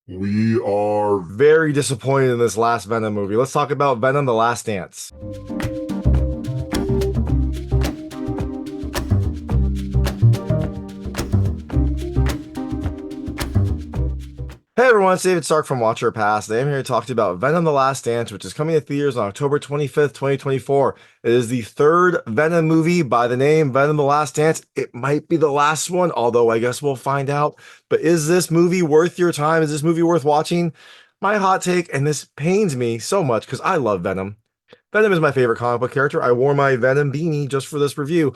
We are very disappointed in this last Venom movie. Let's talk about Venom: The Last Dance. Hey everyone, it's David Stark from Watcher Pass. Today I'm here to talk to you about Venom: The Last Dance, which is coming to theaters on October 25th, 2024. It is the third Venom movie by the name Venom: The Last Dance. It might be the last one, although I guess we'll find out. But is this movie worth your time? Is this movie worth watching? My hot take, and this pains me so much because I love Venom. Venom is my favorite comic book character. I wore my Venom beanie just for this review.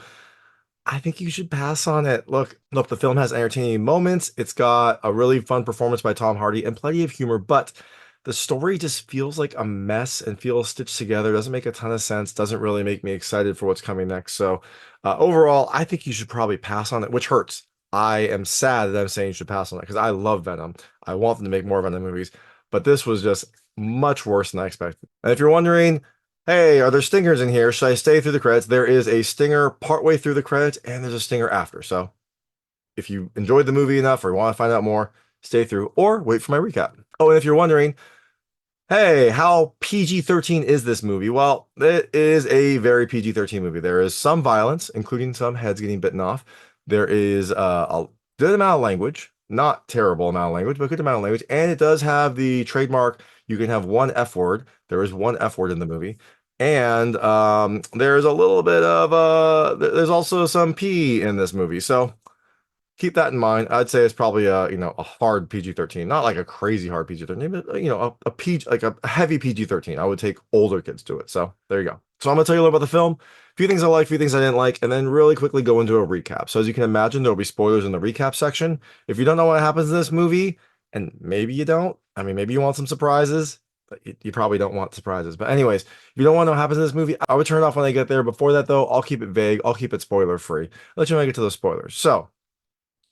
I think you should pass on it. Look, the film has entertaining moments. It's got a really fun performance by Tom Hardy and plenty of humor, but the story just feels like a mess and feels stitched together. Doesn't make a ton of sense. Doesn't really make me excited for what's coming next. So, overall, I think you should probably pass on it, which hurts. I am sad that I'm saying you should pass on it because I love Venom. I want them to make more Venom movies, but this was just much worse than I expected. And if you're wondering, hey, are there stingers in here? Should I stay through the credits? There is a stinger partway through the credits, and there's a stinger after. So if you enjoyed the movie enough or want to find out more, stay through or wait for my recap. Oh, and if you're wondering, hey, how PG-13 is this movie? Well, it is a very PG-13 movie. There is some violence, including some heads getting bitten off. There is a good amount of language, not terrible amount of language, but a good amount of language. And it does have the trademark, you can have one F word. There is one F word in the movie. And there's a little bit of there's also some P in this movie. So keep that in mind. I'd say it's probably a hard PG-13, not like a crazy hard PG-13, but a PG, like a heavy PG-13. I would take older kids to it. So there you go. So I'm gonna tell you a little about the film, a few things I like, a few things I didn't like, and then really quickly go into a recap. So as you can imagine, there'll be spoilers in the recap section. If you don't know what happens in this movie, and maybe you don't, I mean, maybe you want some surprises, but you probably don't want surprises. But anyways, if you don't want to know what happens in this movie, I would turn it off when I get there. Before that, though, I'll keep it vague. I'll keep it spoiler free. Let you know when I get to those spoilers. So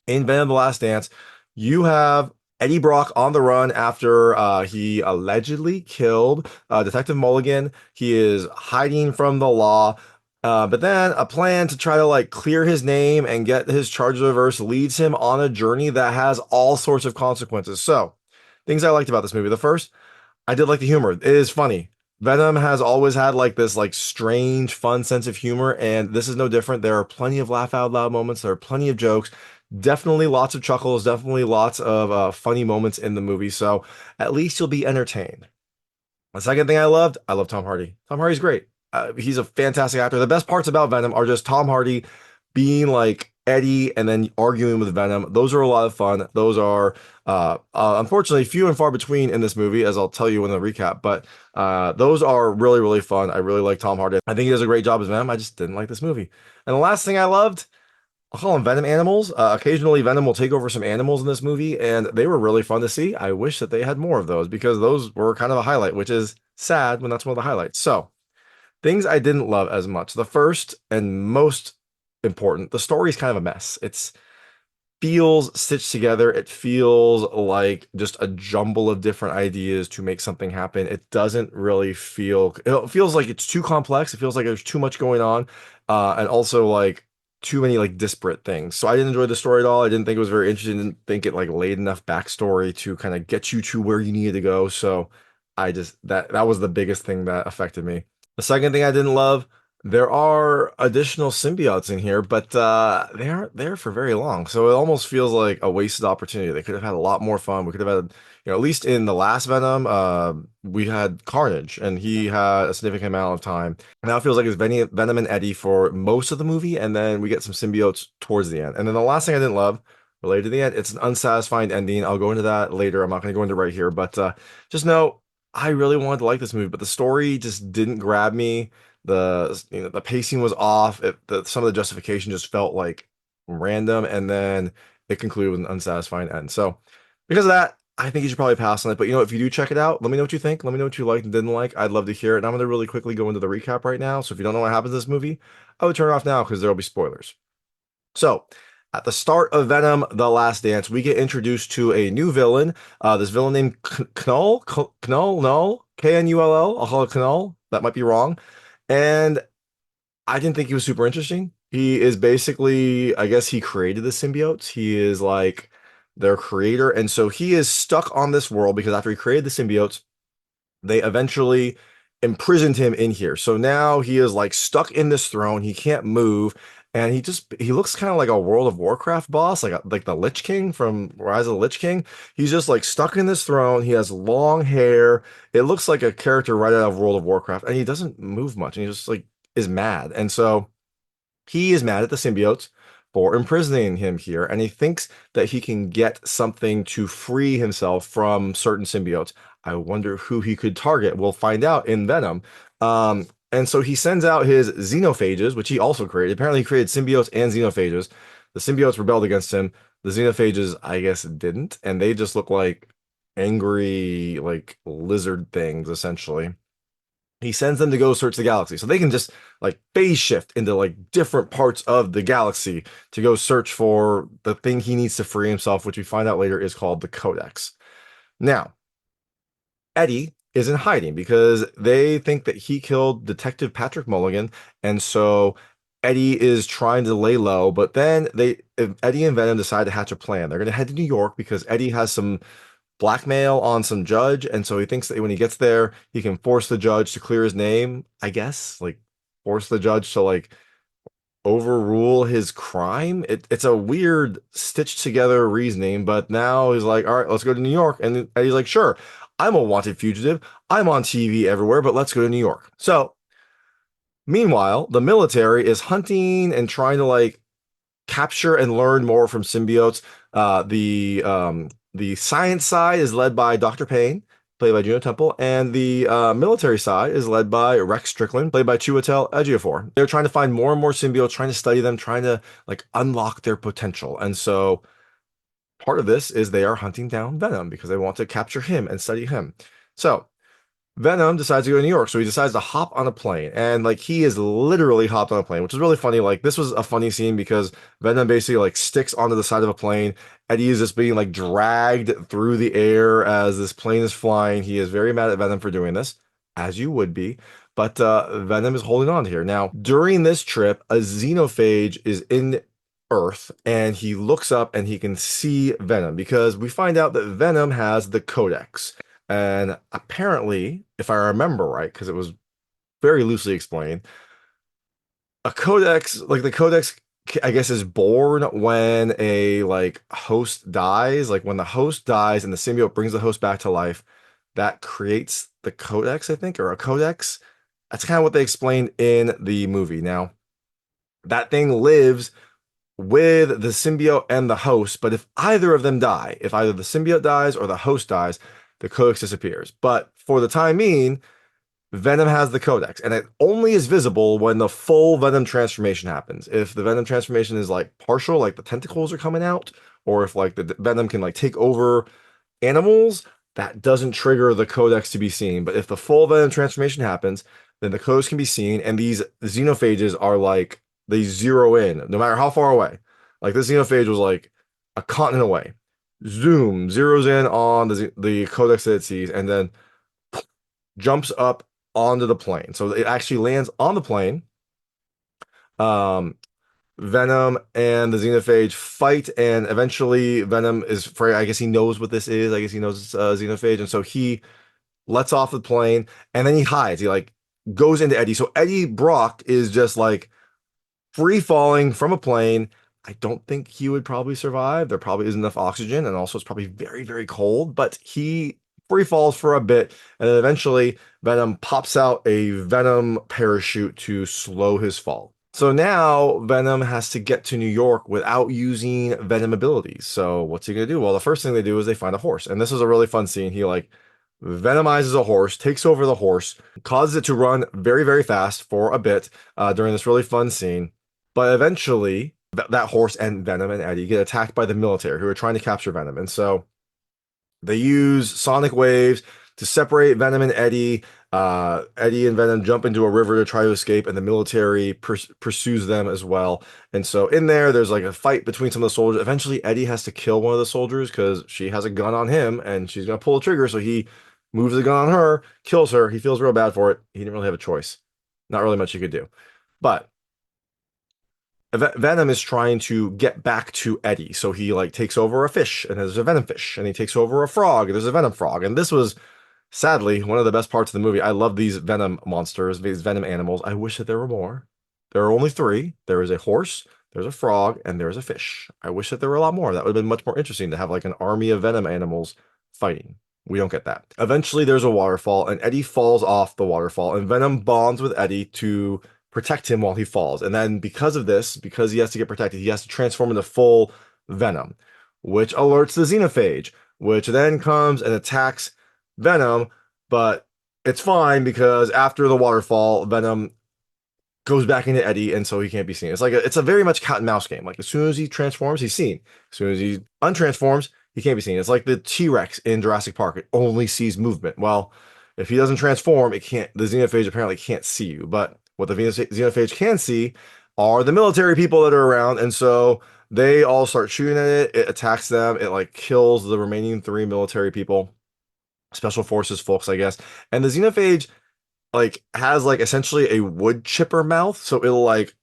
in Venom: The Last Dance, you have Eddie Brock on the run after he allegedly killed Detective Mulligan. He is hiding from the law. But then a plan to try to like clear his name and get his charges reversed leads him on a journey that has all sorts of consequences. So, things I liked about this movie. The first, I did like the humor. It is funny. Venom has always had like this like strange, fun sense of humor, and this is no different. There are plenty of laugh out loud moments. There are plenty of jokes. Definitely lots of chuckles. Definitely lots of funny moments in the movie. So at least you'll be entertained. The second thing I love Tom Hardy. Tom Hardy's great. He's a fantastic actor. The best parts about Venom are just Tom Hardy being like Eddie and then arguing with Venom. Those are a lot of fun. Those are unfortunately few and far between in this movie, as I'll tell you in the recap. But those are really, really fun. I really like Tom Hardy. I think he does a great job as Venom. I just didn't like this movie. And the last thing I loved, I'll call them Venom animals. Occasionally, Venom will take over some animals in this movie, and they were really fun to see. I wish that they had more of those because those were kind of a highlight, which is sad when that's one of the highlights. So, things I didn't love as much. The first and most important, the story is kind of a mess. It's feels stitched together. It feels like just a jumble of different ideas to make something happen. It doesn't really feel, it feels like it's too complex. It feels like there's too much going on. And also like too many like disparate things. So I didn't enjoy the story at all. I didn't think it was very interesting. Didn't think it like laid enough backstory to kind of get you to where you needed to go. So I just that was the biggest thing that affected me. The second thing I didn't love, there are additional symbiotes in here, but they aren't there for very long. So it almost feels like a wasted opportunity. They could have had a lot more fun. We could have had, at least in the last Venom, we had Carnage, and he had a significant amount of time. Now it feels like it's Venom and Eddie for most of the movie, and then we get some symbiotes towards the end. And then the last thing I didn't love, related to the end, it's an unsatisfying ending. I'll go into that later. I'm not going to go into it right here, but just know I really wanted to like this movie, but the story just didn't grab me. The pacing was off. Some of the justification just felt like random, and then it concluded with an unsatisfying end. So because of that, I think you should probably pass on it. But if you do check it out, let me know what you think. Let me know what you liked and didn't like. I'd love to hear it. And I'm going to really quickly go into the recap right now. So if you don't know what happens in this movie, I would turn it off now because there will be spoilers. So, at the start of Venom: The Last Dance, we get introduced to a new villain. This villain named Knull, Knull, no, Knull. I'll call it Knull. That might be wrong. And I didn't think he was super interesting. He is basically, I guess he created the symbiotes. He is like their creator. And so he is stuck on this world because after he created the symbiotes, they eventually imprisoned him in here. So now he is like stuck in this throne. He can't move. And he looks kind of like a World of Warcraft boss, like the Lich King from Rise of the Lich King. He's just like stuck in this throne. He has long hair. It looks like a character right out of World of Warcraft, and he doesn't move much. And he just like is mad. And so he is mad at the symbiotes for imprisoning him here, and he thinks that he can get something to free himself from certain symbiotes. I wonder who he could target. We'll find out in Venom. And so he sends out his xenophages, which he also created. Apparently, he created symbiotes and xenophages. The symbiotes rebelled against him. The xenophages, I guess, didn't, and they just look like angry, like lizard things, essentially. He sends them to go search the galaxy so they can just like phase shift into like different parts of the galaxy to go search for the thing he needs to free himself, which we find out later is called the Codex. Now, Eddie is in hiding because they think that he killed Detective Patrick Mulligan, and so Eddie is trying to lay low, but then Eddie and Venom decide to hatch a plan. They're going to head to New York because Eddie has some blackmail on some judge, and so he thinks that when he gets there, he can force the judge to clear his name, I guess, like force the judge to like overrule his crime. It's a weird stitched together reasoning, but now he's like, all right, let's go to New York. And he's like, sure, I'm a wanted fugitive. I'm on TV everywhere, but let's go to New York. So meanwhile, the military is hunting and trying to like capture and learn more from symbiotes. The science side is led by Dr. Payne, played by Juno Temple, and the military side is led by Rex Strickland, played by Chiwetel Ejiofor. They're trying to find more and more symbiotes, trying to study them, trying to like unlock their potential. And so part of this is they are hunting down Venom because they want to capture him and study him. So Venom decides to go to New York, so he decides to hop on a plane, and like he is literally hopped on a plane, which is really funny. Like this was a funny scene because Venom basically like sticks onto the side of a plane. Eddie is just being like dragged through the air as this plane is flying. He is very mad at Venom for doing this, as you would be. But Venom is holding on here. Now, during this trip, a xenophage is in Earth, and he looks up and he can see Venom because we find out that Venom has the Codex. And apparently, if I remember right, because it was very loosely explained, a codex, like the codex, I guess, is born when a like host dies. Like when the host dies and the symbiote brings the host back to life, that creates the codex, I think, or a codex. That's kind of what they explained in the movie. Now, that thing lives with the symbiote and the host, but if either of them die, if either the symbiote dies or the host dies, the codex disappears. But for the time being, Venom has the codex, and it only is visible when the full Venom transformation happens. If the Venom transformation is like partial, like the tentacles are coming out, or if like the Venom can like take over animals, that doesn't trigger the codex to be seen. But if the full Venom transformation happens, then the codex can be seen, and these xenophages are like they zero in no matter how far away. Like this xenophage was like a continent away. Zoom zeroes in on the codex that it sees, and then jumps up onto the plane. So it actually lands on the plane. Um, Venom and the Xenophage fight, and eventually Venom is afraid. I guess he knows what this is. I guess he knows it's Xenophage, and so he lets off the plane, and then he hides. He like goes into Eddie. So Eddie Brock is just like free falling from a plane. I don't think he would probably survive. There probably isn't enough oxygen, and also it's probably very, very cold. But he free falls for a bit, and then eventually Venom pops out a Venom parachute to slow his fall. So now Venom has to get to New York without using Venom abilities. So what's he gonna do? Well, the first thing they do is they find a horse, and this is a really fun scene. He like venomizes a horse, takes over the horse, causes it to run very, very fast for a bit during this really fun scene. But eventually, that horse and Venom and Eddie get attacked by the military who are trying to capture Venom. And so they use sonic waves to separate Venom and Eddie. Eddie and Venom jump into a river to try to escape, and the military pursues them as well. And so in there's like a fight between some of the soldiers. Eventually, Eddie has to kill one of the soldiers because she has a gun on him, and she's gonna pull the trigger. So he moves the gun on her, kills her. He feels real bad for it. He didn't really have a choice. Not really much he could do. But Venom is trying to get back to Eddie. So he like takes over a fish and there's a venom fish, and he takes over a frog and there's a venom frog. And this was sadly one of the best parts of the movie. I love these venom monsters, these venom animals. I wish that there were more. There are only three. There is a horse, there's a frog, and there's a fish. I wish that there were a lot more. That would have been much more interesting to have like an army of venom animals fighting. We don't get that. Eventually, there's a waterfall, and Eddie falls off the waterfall, and Venom bonds with Eddie to protect him while he falls. And then, because of this, because he has to get protected, he has to transform into full Venom, which alerts the xenophage, which then comes and attacks Venom. But it's fine because after the waterfall, Venom goes back into Eddie, and so he can't be seen. It's a very much cat and mouse game. Like as soon as he transforms, he's seen. As soon as he untransforms, he can't be seen. It's like the T-Rex in Jurassic Park. It only sees movement. Well, if he doesn't transform, it can't. The xenophage apparently can't see you. But what the xenophage can see are the military people that are around, and so they all start shooting at it. It attacks them. It like kills the remaining three military people, special forces folks, I guess. And the xenophage like has like essentially a wood chipper mouth, so it'll like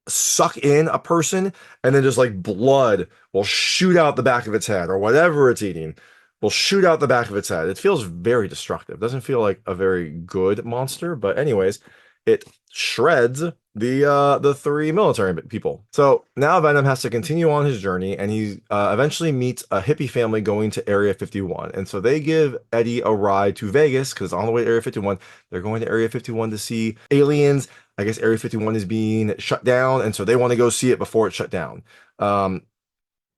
suck in a person, and then just like blood will shoot out the back of its head, or whatever it's eating will shoot out the back of its head. It feels very destructive. Doesn't feel like a very good monster, but anyways, it shreds the three military people. So now Venom has to continue on his journey, and he eventually meets a hippie family going to Area 51. And so they give Eddie a ride to Vegas because on the way to Area 51, they're going to Area 51 to see aliens. I guess Area 51 is being shut down, and so they want to go see it before it's shut down.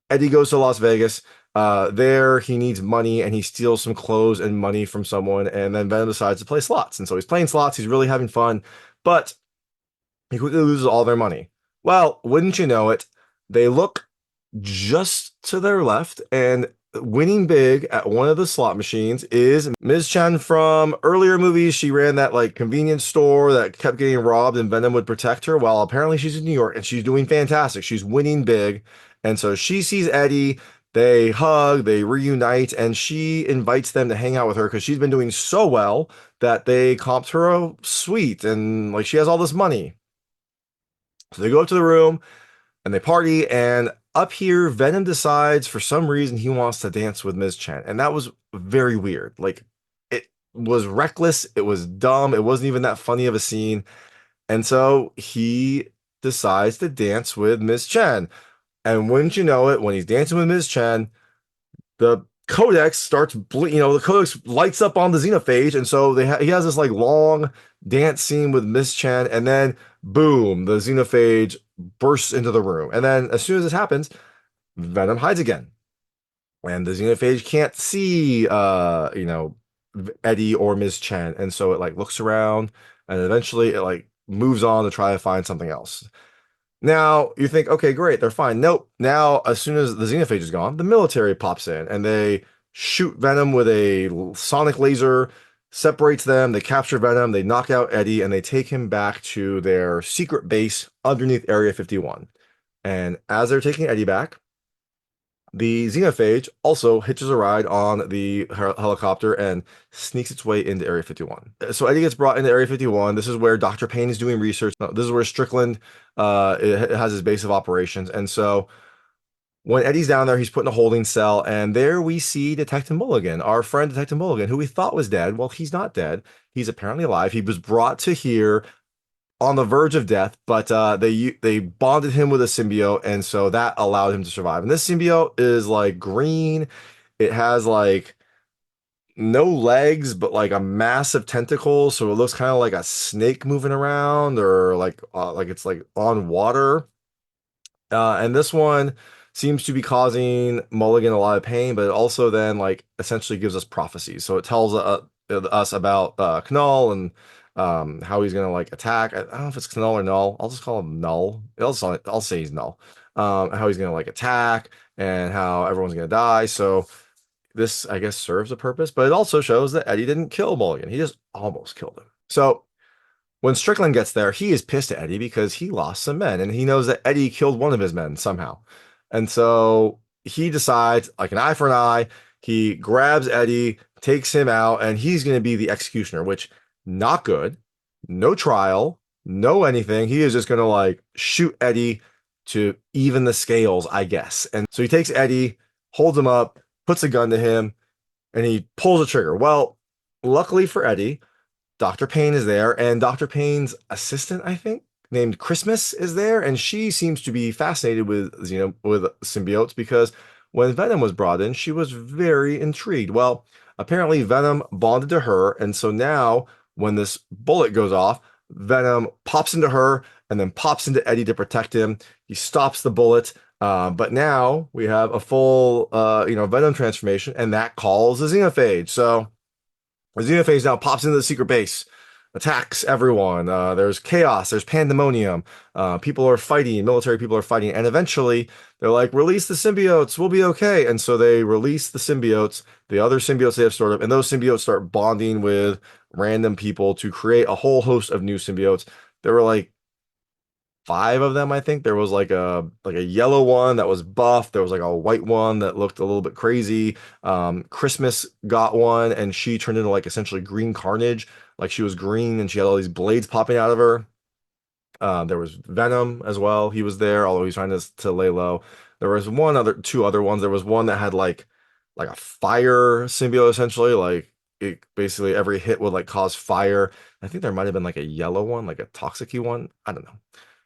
Eddie goes to Las Vegas. There he needs money, and he steals some clothes and money from someone, and then Venom decides to play slots. And so he's playing slots. He's really having fun, but he quickly loses all their money. Well, wouldn't you know it, they look just to their left, and winning big at one of the slot machines is Ms. Chen from earlier movies. She ran that like convenience store that kept getting robbed and Venom would protect her. Well, apparently she's in New York and she's doing fantastic. She's winning big. And so she sees Eddie, they hug, they reunite, and she invites them to hang out with her because she's been doing so well that they comped her a suite and like she has all this money. So they go up to the room and they party, and up here, Venom decides for some reason he wants to dance with Ms. Chen. And that was very weird. Like, it was reckless, it was dumb, it wasn't even that funny of a scene. And so he decides to dance with Ms. Chen. And wouldn't you know it, when he's dancing with Ms. Chen, the codex starts, the codex lights up on the xenophage. And so he has this like long dance scene with Ms. Chen, and then boom, the xenophage bursts into the room. And then as soon as this happens, Venom hides again. And the xenophage can't see Eddie or Ms. Chen. And so it like looks around, and eventually it like moves on to try to find something else. Now you think, okay, great, they're fine. Nope. Now, as soon as the xenophage is gone, the military pops in and they shoot Venom with a sonic laser, separates them, they capture Venom, they knock out Eddie, and they take him back to their secret base underneath Area 51. And as they're taking Eddie back, the xenophage also hitches a ride on the helicopter and sneaks its way into Area 51. So Eddie gets brought into Area 51. This is where Dr. Payne is doing research. This is where Strickland it has his base of operations. And so when Eddie's down there, he's put in a holding cell, and there we see Detective Mulligan, our friend Detective Mulligan, who we thought was dead. Well, he's not dead. He's apparently alive. He was brought to here on the verge of death, but they bonded him with a symbiote, and so that allowed him to survive. And this symbiote is like green. It has like no legs, but like a massive tentacle, so it looks kind of like a snake moving around, or like it's like on water. And this one seems to be causing Mulligan a lot of pain, but it also then like essentially gives us prophecies. So it tells us about Knoll and how he's gonna like attack. I don't know if it's Knoll or Null. I'll just call him Null. I'll say he's Null. How he's gonna like attack and how everyone's gonna die. So this, I guess, serves a purpose, but it also shows that Eddie didn't kill Mulligan. He just almost killed him. So when Strickland gets there, he is pissed at Eddie because he lost some men, and he knows that Eddie killed one of his men somehow. And so he decides, like an eye for an eye, he grabs Eddie, takes him out, and he's going to be the executioner, which not good. No trial, know anything. He is just gonna like shoot Eddie to even the scales, I guess. And so he takes Eddie, holds him up, puts a gun to him, and he pulls the trigger. Well, luckily for Eddie, Dr. Payne is there, and Dr. Payne's assistant, I think, named Christmas is there, and she seems to be fascinated with with symbiotes because when Venom was brought in, she was very intrigued. Well, apparently Venom bonded to her, and so now when this bullet goes off, Venom pops into her and then pops into Eddie to protect him. He stops the bullet, but now we have a full, Venom transformation, and that calls a xenophage. So the xenophage now pops into the secret base, attacks everyone. There's chaos, there's pandemonium. People are fighting, military people are fighting, and eventually they're like, release the symbiotes, we'll be okay. And so they release the symbiotes, the other symbiotes they have stored up, and those symbiotes start bonding with random people to create a whole host of new symbiotes. There were like five of them, I think. There was like a yellow one that was buff. There was like a white one that looked a little bit crazy. Christmas got one, and she turned into like essentially green carnage. Like she was green, and she had all these blades popping out of her. There was Venom as well. He was there, although he's trying to lay low. There was two other ones. There was one that had like a fire symbiote essentially. Like it basically every hit would like cause fire. I think there might have been like a yellow one, like a toxic one. I don't know.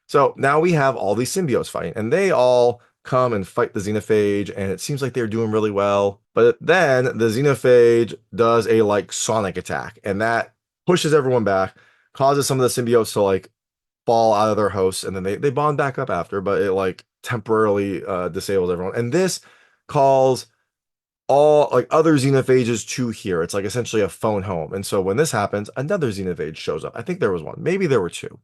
So now we have all these symbiotes fighting, and they all come and fight the xenophage, and it seems like they're doing really well. But then the xenophage does a like sonic attack, and that pushes everyone back, causes some of the symbiotes to like fall out of their hosts, and then they bond back up after, but it like temporarily disables everyone. And this calls all like other xenophages to here. It's like essentially a phone home. And so when this happens, another xenophage shows up. I think there was one, maybe there were two.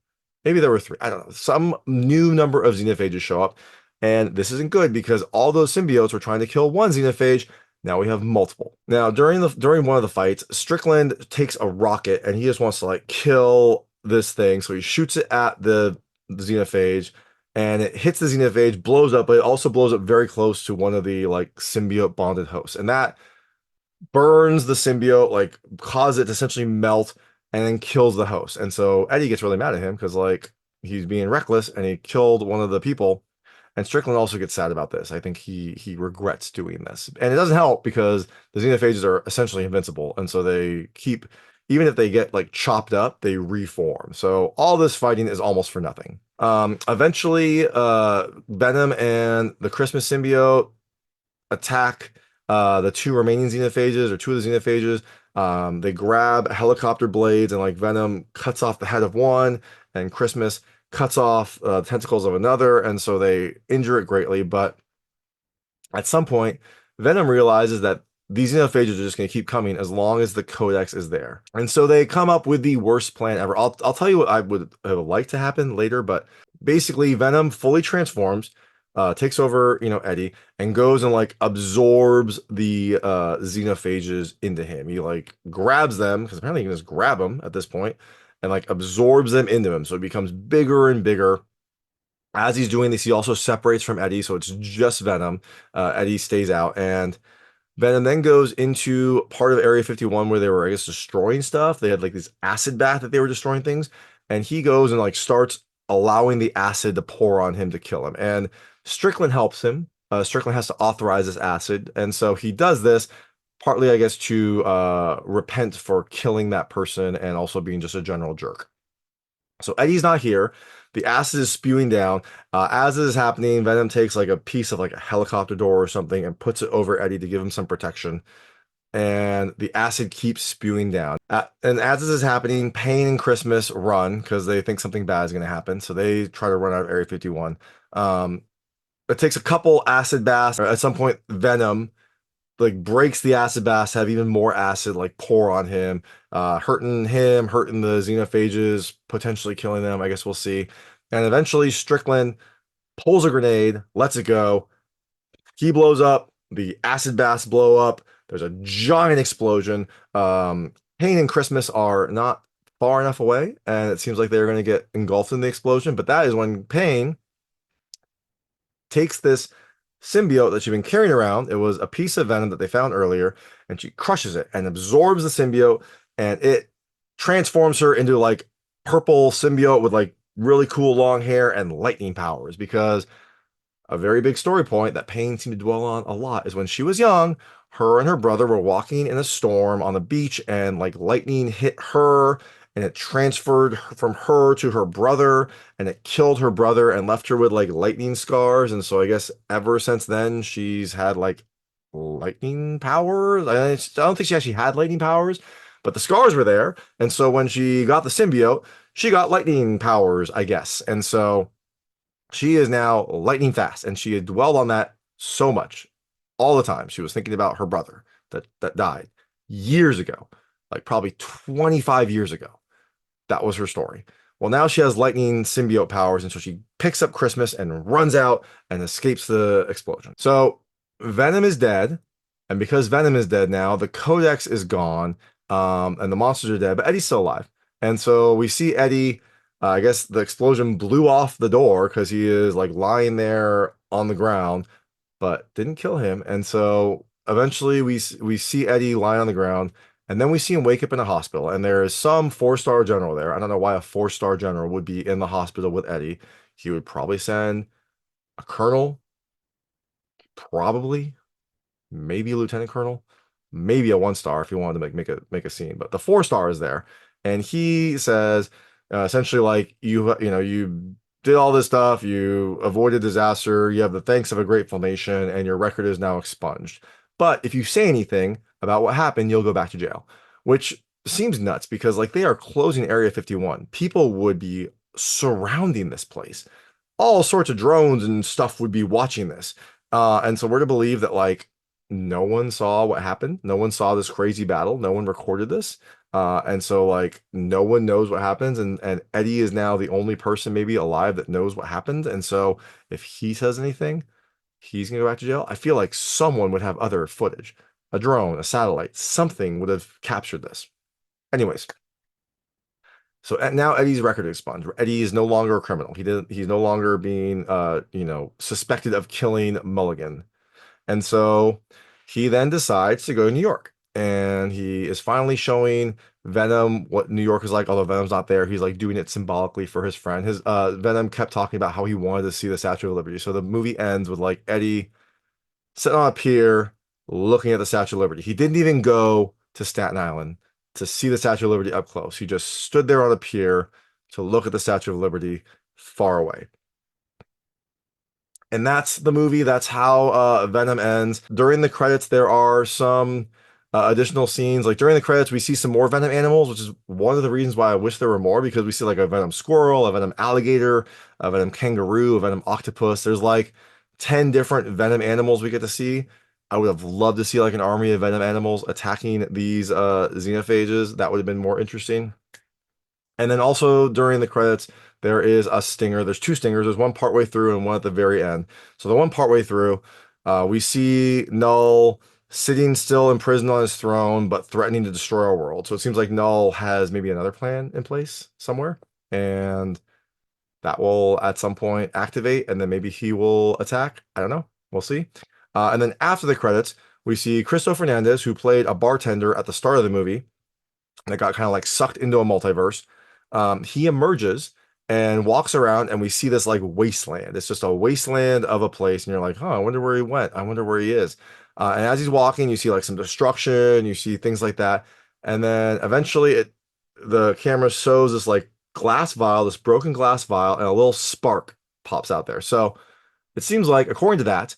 Maybe there were three. I don't know. Some new number of xenophages show up. And this isn't good because all those symbiotes were trying to kill one xenophage. Now we have multiple. Now during one of the fights, Strickland takes a rocket and he just wants to like kill this thing. So he shoots it at the xenophage and it hits the xenophage, blows up, but it also blows up very close to one of the like symbiote bonded hosts. And that burns the symbiote, like causes it to essentially melt and then kills the host. And so Eddie gets really mad at him because like he's being reckless and he killed one of the people. And Strickland also gets sad about this. I think he regrets doing this. And it doesn't help because the xenophages are essentially invincible. And so they keep, even if they get like chopped up, they reform. So all this fighting is almost for nothing. Eventually, Venom and the Christmas symbiote attack the two remaining xenophages or two of the xenophages. They grab helicopter blades and like Venom cuts off the head of one and Christmas cuts off tentacles of another, and so they injure it greatly. But at some point, Venom realizes that these xenophages are just going to keep coming as long as the codex is there. And so they come up with the worst plan ever. I'll tell you what I would have liked to happen later, but basically Venom fully transforms, takes over, Eddie, and goes and like absorbs the xenophages into him. He like grabs them, because apparently he can just grab them at this point, and like absorbs them into him. So it becomes bigger and bigger. As he's doing this, he also separates from Eddie, so it's just Venom. Eddie stays out, and Venom then goes into part of Area 51 where they were, I guess, destroying stuff. They had like this acid bath that they were destroying things, and he goes and like starts allowing the acid to pour on him to kill him. And Strickland helps him. Strickland has to authorize this acid, and so he does this partly, I guess, to repent for killing that person and also being just a general jerk. So Eddie's not here. The acid is spewing down. As this is happening, Venom takes like a piece of like a helicopter door or something and puts it over Eddie to give him some protection. And the acid keeps spewing down. And as this is happening, Payne and Christmas run because they think something bad is going to happen. So they try to run out of Area 51. It takes a couple acid baths. At some point, Venom like breaks the acid baths, have even more acid like pour on him, hurting the xenophages, potentially killing them. I guess we'll see. And eventually Strickland pulls a grenade, lets it go. He blows up. The acid baths blow up. There's a giant explosion. Payne and Christmas are not far enough away, and it seems like they're going to get engulfed in the explosion. But that is when Payne takes this symbiote that she'd been carrying around. It was a piece of venom that they found earlier, and she crushes it and absorbs the symbiote, and it transforms her into like purple symbiote with like really cool long hair and lightning powers because a very big story point that Payne seemed to dwell on a lot is when she was young, her and her brother were walking in a storm on the beach, and like lightning hit her and it transferred from her to her brother, and it killed her brother and left her with like lightning scars. And so I guess ever since then, she's had like lightning powers. I don't think she actually had lightning powers, but the scars were there. And so when she got the symbiote, she got lightning powers, I guess. And so she is now lightning fast, and she had dwelled on that so much all the time. She was thinking about her brother that died years ago, like probably 25 years ago. That was her story. Well, now she has lightning symbiote powers, and so she picks up Christmas and runs out and escapes the explosion. So Venom is dead, and because Venom is dead now, the Codex is gone, and the monsters are dead, but Eddie's still alive. And so we see Eddie. I guess the explosion blew off the door because he is like lying there on the ground, but didn't kill him. And so eventually we see Eddie lying on the ground, and then we see him wake up in a hospital, and there is some four-star general there. I don't know why a four-star general would be in the hospital with Eddie. He would probably send a colonel, probably, maybe a lieutenant colonel, maybe a one star if he wanted to make a scene. But the four-star is there, and he says essentially like you did all this stuff, you avoided disaster, you have the thanks of a grateful nation, and your record is now expunged. But if you say anything about what happened, you'll go back to jail, which seems nuts because like they are closing Area 51. People would be surrounding this place, all sorts of drones and stuff would be watching this. And so we're to believe that like no one saw what happened. No one saw this crazy battle. No one recorded this. And so like no one knows what happens. And Eddie is now the only person maybe alive that knows what happened. And so if he says anything, he's gonna go back to jail. I feel like someone would have other footage, a drone, a satellite, something would have captured this. Anyways, so now Eddie's record is expunged. Eddie is no longer a criminal. He's no longer being suspected of killing Mulligan. And so he then decides to go to New York. And he is finally showing Venom what New York is like, although Venom's not there. He's like doing it symbolically for his friend. His Venom kept talking about how he wanted to see the Statue of Liberty. So the movie ends with like Eddie sitting on a pier looking at the Statue of Liberty. He didn't even go to Staten Island to see the Statue of Liberty up close. He just stood there on a pier to look at the Statue of Liberty far away. And that's the movie. That's how Venom ends. During the credits, there are some additional scenes. Like during the credits, we see some more Venom animals, which is one of the reasons why I wish there were more, because we see like a Venom squirrel, a Venom alligator, a Venom kangaroo, a Venom octopus. There's like 10 different Venom animals we get to see. I would have loved to see like an army of Venom animals attacking these xenophages. That would have been more interesting. And then also during the credits, there is a stinger. There's two stingers. There's one partway through and one at the very end. So the one partway through, we see Null sitting still in prison on his throne, but threatening to destroy our world. So it seems like Null has maybe another plan in place somewhere, and that will at some point activate, and then maybe he will attack. I don't know. We'll see. And then after the credits, we see Cristo Fernandez, who played a bartender at the start of the movie that got kind of like sucked into a multiverse. He emerges and walks around, and we see this like wasteland. It's just a wasteland of a place, and you're like, "Huh, I wonder where he went. I wonder where he is." And as he's walking, you see like some destruction, you see things like that, and then eventually, the camera shows this like glass vial, this broken glass vial, and a little spark pops out there. So it seems like, according to that,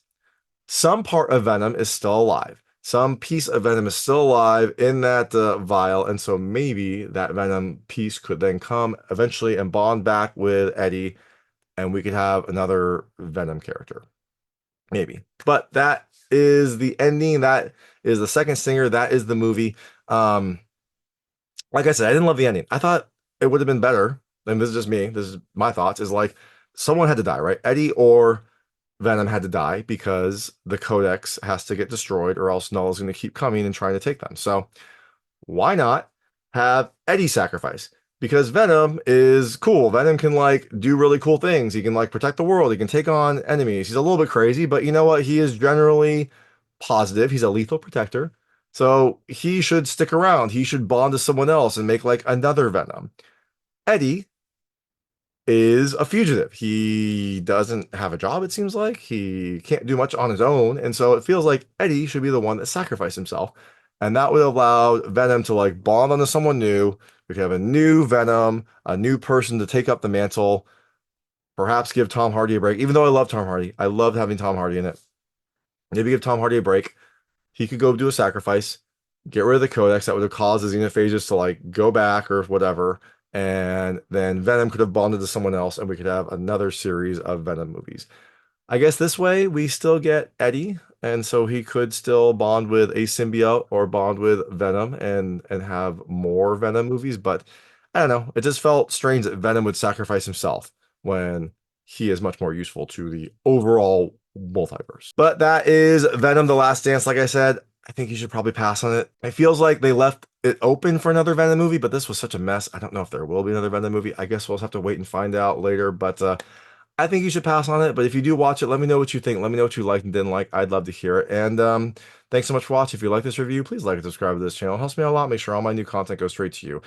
some part of Venom is still alive. Some piece of Venom is still alive in that vial, and so maybe that Venom piece could then come eventually and bond back with Eddie, and we could have another Venom character. Maybe. But that is the ending. That is the second stinger. That is the movie. Like I said, I didn't love the ending. I thought it would have been better, and this is just me, this is my thoughts, is like someone had to die, right? Eddie or Venom had to die because the Codex has to get destroyed, or else Null is going to keep coming and trying to take them. So why not have Eddie sacrifice? Because Venom is cool. Venom can like do really cool things. He can like protect the world. He can take on enemies. He's a little bit crazy, but you know what? He is generally positive. He's a lethal protector. So he should stick around. He should bond to someone else and make like another Venom. Eddie is a fugitive. He doesn't have a job, it seems like. He can't do much on his own. And so it feels like Eddie should be the one that sacrificed himself. And that would allow Venom to like bond onto someone new. We could have a new Venom, a new person to take up the mantle, perhaps give Tom Hardy a break. Even though I love Tom Hardy, I loved having Tom Hardy in it. Maybe give Tom Hardy a break. He could go do a sacrifice, get rid of the codex that would have caused the xenophages to like go back or whatever, and then Venom could have bonded to someone else, and we could have another series of Venom movies. I guess this way we still get Eddie, and so he could still bond with a symbiote or bond with Venom and have more Venom movies. But I don't know. It just felt strange that Venom would sacrifice himself when he is much more useful to the overall multiverse. But that is Venom: The Last Dance. Like I said, I think you should probably pass on it. It feels like they left it open for another Venom movie, but this was such a mess. I don't know if there will be another Venom movie. I guess we'll have to wait and find out later. But I think you should pass on it, but if you do watch it, let me know what you think. Let me know what you liked and didn't like. I'd love to hear it. And thanks so much for watching. If you like this review, please like and subscribe to this channel. It helps me out a lot. Make sure all my new content goes straight to you.